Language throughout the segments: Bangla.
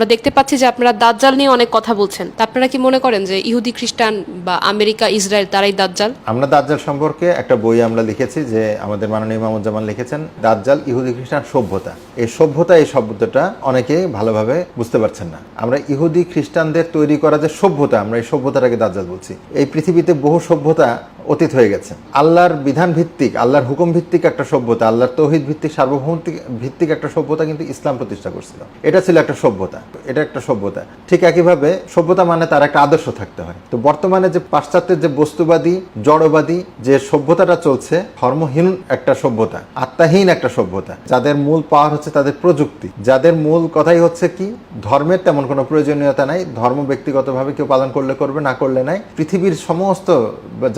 আমরা দেখতে পাচ্ছি যে আপনারা দাজ্জাল নিয়ে অনেক কথা বলছেন, তা আপনারা কি মনে করেন যে ইহুদি খ্রিস্টান বা আমেরিকা ইসরায়েল তারাই দাজ্জাল? আমরা দাজ্জাল সম্পর্কে একটা বই আমরা লিখেছি, যে আমাদের মাননীয় ইমামুজ্জামান লিখেছেন, দাজ্জাল ইহুদি খ্রিস্টান সভ্যতা। এই শব্দটা অনেকে ভালোভাবে বুঝতে পারছেন না। আমরা ইহুদি খ্রিস্টানদের তৈরি করা যে সভ্যতা, আমরা এই সভ্যতাটাকে দাজ্জাল বলছি। এই পৃথিবীতে বহু সভ্যতা অতীত হয়ে গেছে। আল্লাহর বিধান ভিত্তিক, আল্লাহর হুকুম ভিত্তিক একটা সভ্যতা, আল্লাহর তৌহিদ ভিত্তিক, সার্বভৌমিক ভিত্তিক একটা সভ্যতা কিন্তু ইসলাম প্রতিষ্ঠা করছিল। এটা ছিল একটা সভ্যতা, এটা একটা সভ্যতা। ঠিক একইভাবে সভ্যতা মানে তার একটা আদর্শ থাকতে হয়। তো বর্তমানে যে পাশ্চাত্যের যে বস্তুবাদী জড়বাদী যে সভ্যতাটা চলছে, ধর্মহীন একটা সভ্যতা, আত্মাহীন একটা সভ্যতা, যাদের মূল পাওয়ার হচ্ছে তাদের প্রযুক্তি, যাদের মূল কথাই হচ্ছে কি ধর্মের তেমন কোনো প্রয়োজনীয়তা নাই, ধর্ম ব্যক্তিগতভাবে কেউ পালন করলে করবে, না করলে নাই। পৃথিবীর সমস্ত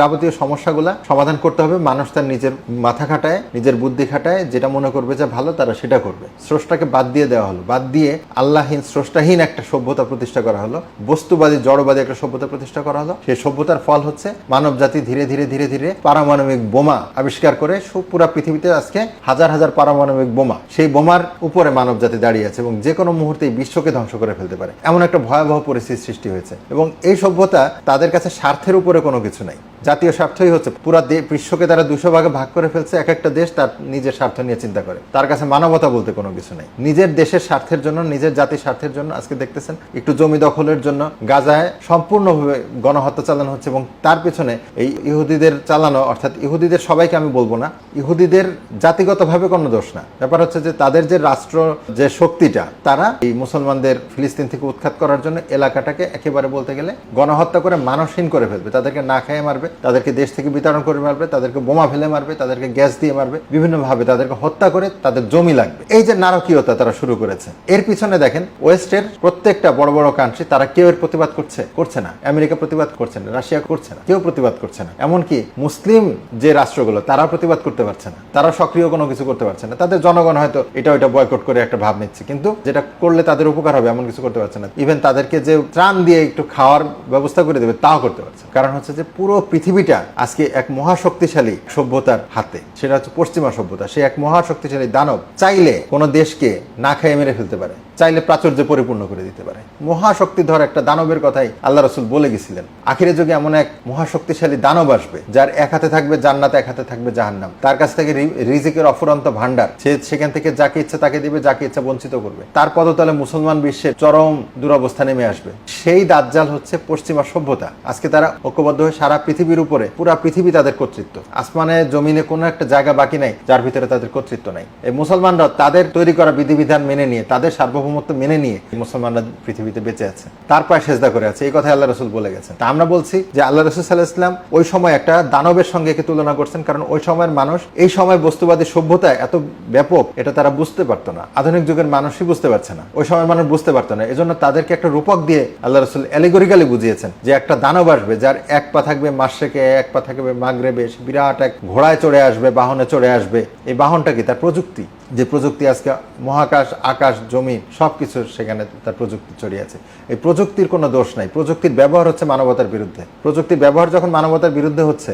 যাবতীয় সমস্যাগুলা সমাধান করতে হবে মানুষ তার নিজের মাথা খাটায়, নিজের বুদ্ধি খাটায়, যেটা মনে করবে যে ভালো তারা সেটা করবে। স্রষ্টাকে বাদ দিয়ে দেওয়া হলো, বাদ দিয়ে আল্লাহীন স্রষ্টাহীন একটা সভ্যতা প্রতিষ্ঠা করা হলো, বস্তুবাদী জড়বাদী একটা সভ্যতা প্রতিষ্ঠা করা হলো। সেই সভ্যতার ফল হচ্ছে মানব জাতি ধীরে ধীরে ধীরে ধীরে পারমাণবিক বোমা আবিষ্কার করে পুরা পৃথিবীতে আজকে হাজার হাজার পারমাণবিক বোমা, সেই বোমার উপরে মানব জাতি দাঁড়িয়ে আছে এবং যে কোনো মুহূর্তে বিশ্বকে ধ্বংস করে ফেলতে পারে, এমন একটা ভয়াবহ পরিস্থিতির সৃষ্টি হয়েছে। এবং এই সভ্যতা তাদের কাছে স্বার্থের উপরে কোনো কিছু নাই, জাতীয় স্বার্থই হচ্ছে। পুরা বিশ্বকে তারা 200 ভাগে ভাগ করে ফেলছে। এক একটা দেশ তার নিজের স্বার্থ নিয়ে চিন্তা করে, তার কাছে মানবতা বলতে কোনো কিছু নেই। নিজের দেশের স্বার্থের জন্য, নিজের জাতির স্বার্থের জন্য আজকে দেখতেছেন একটু জমি দখলের জন্য গাজায় সম্পূর্ণভাবে গণহত্যা চালানো হচ্ছে এবং তার পেছনে এই ইহুদিদের চালানো, অর্থাৎ ইহুদিদের সবাইকে আমি বলবো না, ইহুদিদের জাতিগতভাবে কোনো দোষ না। ব্যাপার হচ্ছে যে তাদের যে রাষ্ট্র যে শক্তিটা, তারা এই মুসলমানদের ফিলিস্তিন থেকে উৎখাত করার জন্য এলাকাটাকে একেবারে বলতে গেলে গণহত্যা করে মানুষহীন করে ফেলবে। তাদেরকে না খেয়ে মারবে, তাদেরকে দেশ থেকে বিতরণ করে মারবে, তাদেরকে বোমা ফেলে মারবে, তাদেরকে গ্যাস দিয়ে মারবে, বিভিন্নভাবে তাদেরকে হত্যা করে তাদের জমি লাগবে। এই যে নারকীয়তা তারা শুরু করেছে, এর পিছনে দেখেন ওয়েস্টের প্রত্যেকটা বড় বড় কান্ট্রি, তারা কেউ এর প্রতিবাদ করছে না। আমেরিকা প্রতিবাদ করছে না, রাশিয়া করছে না, কেউ প্রতিবাদ করছে না। এমনকি মুসলিম যে রাষ্ট্রগুলো, তারা প্রতিবাদ করতে পারছে না, তারা সক্রিয় কোনো কিছু করতে পারছে না। তাদের জনগণ হয়তো এটা ওইটা বয়কট করে একটা ভাব নিচ্ছে, কিন্তু যেটা করলে তাদের উপকার হবে এমন কিছু করতে পারছে না। ইভেন তাদেরকে যে ত্রাণ দিয়ে একটু খাওয়ার ব্যবস্থা করে দেবে, তাও করতে পারছে। কারণ হচ্ছে যে পুরো পৃথিবীটা আজকে এক মহাশক্তিশালী সভ্যতার হাতে, সেটা হচ্ছে পশ্চিমা সভ্যতা। সে এক মহাশক্তিশালী দানব, চাইলে কোনো দেশকে না খেয়ে মেরে ফেলতে পারে, চাইলে প্রাচুর্য পরিপূর্ণ করে দিতে পারে। মহাশক্তিধর একটা দানবের কথাই আল্লাহ রাসূল বলে গেছিলেন। আখিরে যুগে এমন এক মহাশক্তিশালী দানব আসবে, যার এক হাতে থাকবে জান্নাত, এক হাতে থাকবে জাহান্নাম। তার কাছ থেকে রিজিকের অফুরন্ত ভান্ডার, সে সেখান থেকে যাকে ইচ্ছা তাকে দিবে, যাকে ইচ্ছা বঞ্চিত করবে। তার পদতলে মুসলমান বিশ্বের চরম দুরবস্থা নেমে আসবে। সেই দাজ্জাল হচ্ছে পশ্চিমা সভ্যতা। আজকে তারা ঐক্যবদ্ধ হয়ে সারা পৃথিবীর উপরে, পুরা পৃথিবী তাদের কর্তৃত্ব। আসমানে জমিনে কোনো একটা জায়গা বাকি নাই যার ভিতরে তাদের কর্তৃত্ব নাই। এই মুসলমানরা তাদের তৈরি করা বিধিবিধান মেনে নিয়ে, তাদের সার্বভৌমত্ব মেনে নিয়ে মুসলমানরা পৃথিবীতে বেঁচে আছে, তার পায়ে সেজদা করে আছে। এই কথা আল্লাহ রাসূল বলে গেছেন। তা আমরা বলছি যে আল্লাহ রাসূল সাল্লাল্লাহু আলাইহি ওয়াসাল্লাম ওই সময় একটা দানবের সঙ্গে একে তুলনা করছেন, কারণ ওই সময়ের মানুষ এই সময় বস্তুবাদী সভ্যতা এত ব্যাপক, এটা তারা বুঝতে পারতো না। আধুনিক যুগের মানুষই বুঝতে পারছে না, ওই সময়ের মানুষ বুঝতে পারতো না। এজন্য তাদেরকে একটা রূপক দিয়ে আল্লাহ রাসূল অ্যালিগরিক্যালি বুঝিয়েছেন যে একটা দানব আসবে, যার এক পা থাকবে মাশরিকে, এক পা থাকবে মাগরিবে, বিরাট এক ঘোড়ায় চড়ে আসবে, বাহনে চড়ে আসবে। এই বাহনটা কি? তার প্রযুক্তি। যে প্রযুক্তি আজকে মহাকাশ, আকাশ, জমি সবকিছু সেখানে তার প্রযুক্তি ছড়িয়ে আছে। এই প্রযুক্তির কোনো দোষ নাই। প্রযুক্তির ব্যবহার হচ্ছে মানবতার বিরুদ্ধে। প্রযুক্তির ব্যবহার যখন মানবতার বিরুদ্ধে হচ্ছে,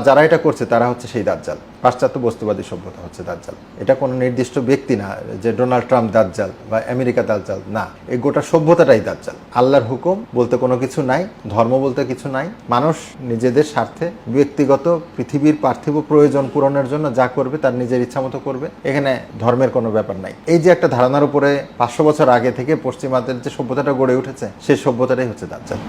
যারা এটা করছে তারা হচ্ছে সেই দাজ্জাল। পাশ্চাত্য বস্তুবাদী সভ্যতা হচ্ছে দাজ্জাল। এটা কোনো নির্দিষ্ট ব্যক্তি না যে ডোনাল্ড ট্রাম্প দাজ্জাল বা আমেরিকা দাজ্জাল, না, এই গোটা সভ্যতাটাই দাজ্জাল। আল্লাহর হুকুম বলতে কোনো কিছু নাই, ধর্ম বলতে কিছু নাই। মানুষ নিজেদের স্বার্থে ব্যক্তিগত পৃথিবীর পার্থিব প্রয়োজন পূরণের জন্য যা করবে তার নিজের ইচ্ছা মতো করবে। এখানে ধর্মের কোনো ব্যাপার নাই। এই যে একটা ধারণার উপরে 500 বছর আগে থেকে পশ্চিমাদের যে সভ্যতাটা গড়ে উঠেছে, সেই সভ্যতাটাই হচ্ছে দাজ্জাল।